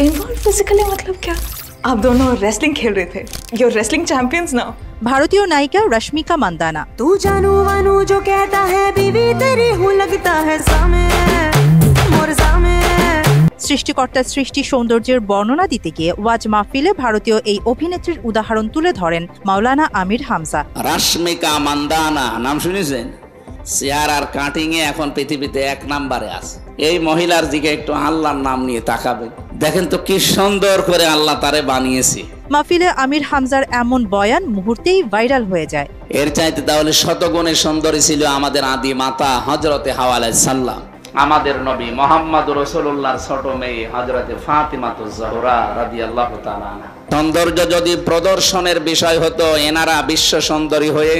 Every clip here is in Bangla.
इन्वॉल्व फिजिकली मतलब क्या? आप दोनों रेसलिंग खेल रहे थे। You are wrestling champions now. भारतीय नायिका रश्मिका मंदाना। तू जानू वानू जो कहता है बीवी तेरी हूँ लगता है सामे मोर सामे। সৃষ্টিকর্তার সৃষ্টি সৌন্দর্যের বর্ণনা দিতে গিয়ে ওয়াজ মাহফিলে ভারতীয় এই অভিনেত্রীর উদাহরণ তুলে ধরেন মাওলানা আমির হামজা। রশ্মিকা মান্দানা নাম শুনেছেন? চেহারার কাটিং এ এখন পৃথিবীতে 1 নম্বরে আছে। এই মহিলার দিকে একটু আল্লাহর নাম নিয়ে তাকাবেন, দেখেন তো কি সুন্দর করে আল্লাহ তারে বানিয়েছে। মাহফিলে আমির হামজার এমন বয়ান মুহূর্তেই ভাইরাল হয়ে যায়। এর চাইতে তাহলে শতগুণে সুন্দরী ছিল আমাদের আদি মাতা হযরতে হাওয়া আলাইহিস সালাম, আমাদের নবী মুহাম্মদ রাসূলুল্লাহর ছোট মেয়ে হযরতে ফাতিমাতুজ জোহরা রাদিয়াল্লাহু তাআলা আনহা। সৌন্দর্য যদি প্রদর্শনের বিষয় হতো, এনারা বিশ্ব সুন্দরী হয়ে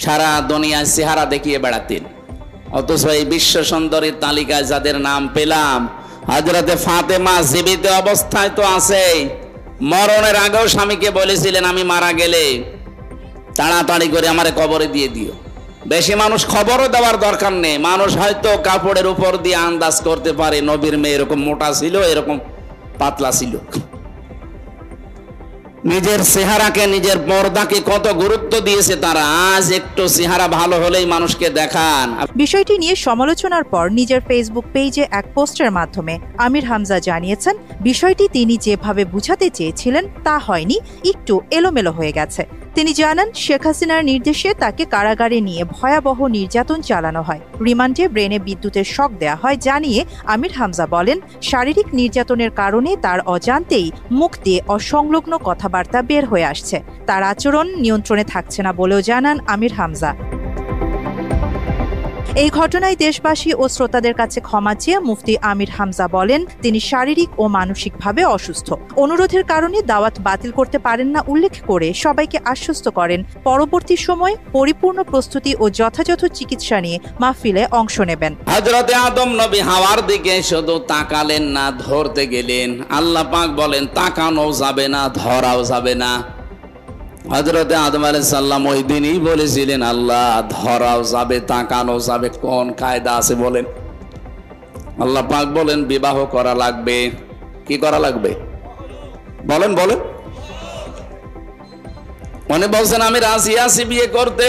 সারা দুনিয়ায় চেহারা দেখিয়ে বেড়াতেন। অথচ এই বিশ্ব সুন্দরীর তালিকায় যাদের নাম পেলাম, হযরতে ফাতেমা জীবিত অবস্থায় তো আছে, মরণের আগেও স্বামীকে বলেছিলেন আমি মারা গেলে তাড়াতাড়ি করে আমারে কবরে দিয়ে দিও। বেশি মানুষ খবরও দেওয়ার দরকার নেই, মানুষ হয়তো কাপড়ের উপর দিয়ে আন্দাজ করতে পারে নবীর মেয়ে এরকম মোটা ছিল, এরকম পাতলা ছিল। নিজের চেহারাকে, নিজের পর্দাকে কত গুরুত্ব দিয়েছে তারা। আজ একটু চেহারা ভালো হলেই মানুষকে দেখান। বিষয়টি নিয়ে সমালোচনার পর নিজের ফেসবুক পেজে এক পোস্টের মাধ্যমে আমির হামজা জানিয়েছেন, বিষয়টি তিনি যেভাবে বুঝাতে চেয়েছিলেন তা হয়নি, একটু এলোমেলো হয়ে গেছে। তিনি জানান, শেখ হাসিনার নির্দেশে তাকে কারাগারে নিয়ে ভয়াবহ নির্যাতন চালানো হয়, রিমান্ডে ব্রেনে বিদ্যুতের শক দেয়া হয় জানিয়ে আমির হামজা বলেন, শারীরিক নির্যাতনের কারণে তার অজান্তেই মুখ দিয়ে অসংলগ্ন কথাবার্তা বের হয়ে আসছে। তার আচরণ নিয়ন্ত্রণে থাকছে না বলেও জানান আমির হামজা। এই ঘটনায় দেশবাসী ও শ্রোতাদের কাছে ক্ষমা চেয়ে মুফতি আমির হামজা বলেন, তিনি শারীরিক ও মানসিকভাবে অসুস্থ। অনুরোধের কারণে দাওয়াত বাতিল করতে পারেন না উল্লেখ করে সবাইকে আশ্বস্ত করেন পরবর্তী সময়ে পরিপূর্ণ প্রস্তুতি ও যথাযথ চিকিৎসা নিয়ে মাহফিলে অংশ নেবেন। হযরতে আদম নবী হাওয়ার দিকে শুধু তাকালেন না, ধরতে গেলেন। আল্লাহ পাক বলেন তাকানো যাবে না, ধরাও যাবে না। হযরতে আদম আলাইহিস সালাম ওই দিনই বলেছিলেন আল্লাহ ধরাও যাবে, তাকানো যাবে, কোন কায়দা আছে বলেন? আল্লাহ পাক বলেন বিবাহ করা লাগবে। কি করা লাগবে বলেন? বলেন। মনে বলছেন আমি রাজি আছি বিয়ে করতে।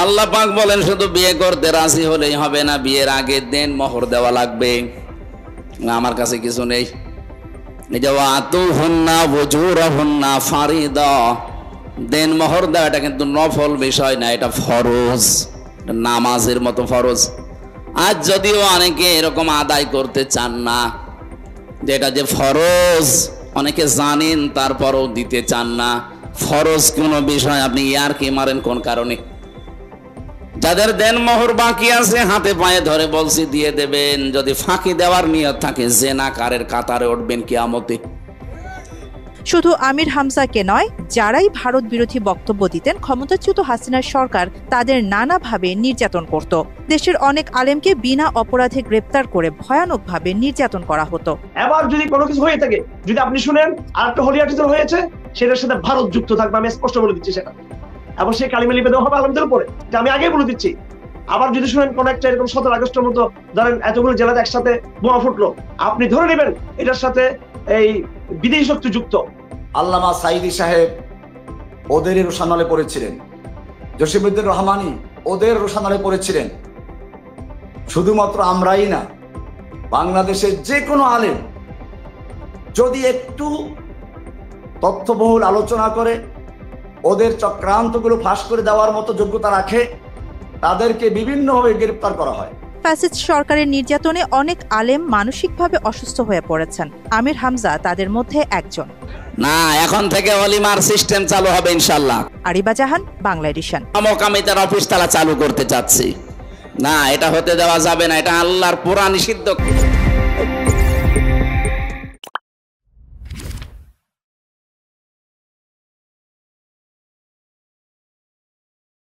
আল্লাহ পাক বলেন শুধু বিয়ে করতে রাজি হলেই হবে না, বিয়ের আগে দেন মোহর দেওয়া লাগবে। আমার কাছে কিছু নেই। দেন মোহর দেওয়া এটা কিন্তু নফল বিষয় না, এটা ফরজ, নামাজের মতো ফরজ। আজ যদিও অনেকে এরকম আদায় করতে চান না, যেটা যে ফরজ অনেকে জানেন তারপরও দিতে চান না। ফরজ কোনো বিষয় আপনি ইয়ারকি মারেন কোন কারণে? যাদের দেন মোহর বাকি আছে হাতে পায়ে ধরে বলছি দিয়ে দেবেন। যদি ফাঁকি দেওয়ার নিয়ত থাকে জেনাকারের কাতারে উঠবেন কিয়ামতে। শুধু আমির হামজাকে নয়, যারাই ভারত বিরোধী বক্তব্য দিতেন ক্ষমতাচ্যুত হাসিনার সরকার তাদের নানাভাবে নির্যাতন করত। দেশের অনেক আলেমকে বিনা অপরাধে গ্রেপ্তার করে ভয়ানকভাবে নির্যাতন করা হতো। এবার যদি কোনো কিছু হয়ে থাকে, যদি আপনি শুনেন আর একটা হলিয়াটিজম হয়েছে, সেটার সাথে ভারত যুক্ত থাকবে, আমি স্পষ্ট বলে দিচ্ছি সেটা। এবং সেই কালিমা লিপে দেওয়া হবে আলমদের উপরে, এটা আমি আগেই বলে দিচ্ছি। আবার যদি শুনেন কোন একটা এরকম 17 আগস্টের মতো ধরেন এতগুলো জেলাতে একসাথে বোমা ফুটলো, আপনি ধরে নেবেন এটার সাথে এই বিদেশি শক্তি যুক্ত। আল্লামা সাইদি সাহেব ওদের রোশানলে পড়েছিলেন, জসিমউদ্দিন রহমানি ওদের রোশানলে পড়েছিলেন। শুধুমাত্র আমরাই না, বাংলাদেশের যে কোনো আলেম যদি একটু তথ্যবহুল আলোচনা করে ওদের চক্রান্তগুলো ফাঁস করে দেওয়ার মতো যোগ্যতা রাখে, তাদেরকে বিভিন্নভাবে গ্রেফতার করা হয়। ফ্যাসিস্ট সরকারের নির্যাতনে অনেক আলেম মানসিকভাবে অসুস্থ হয়ে পড়েছেন। আমির হামজা তাদের মধ্যে একজন। না, এখন থেকে ওলিমার সিস্টেম চালু হবে ইনশাআল্লাহ। আরিবা জাহান, বাংলা এডিশন। আমি তার অফিস তালা চালু করতে চাচ্ছি না, এটা হতে দেওয়া যাবে না, এটা আল্লাহর পুরা নিষিদ্ধ।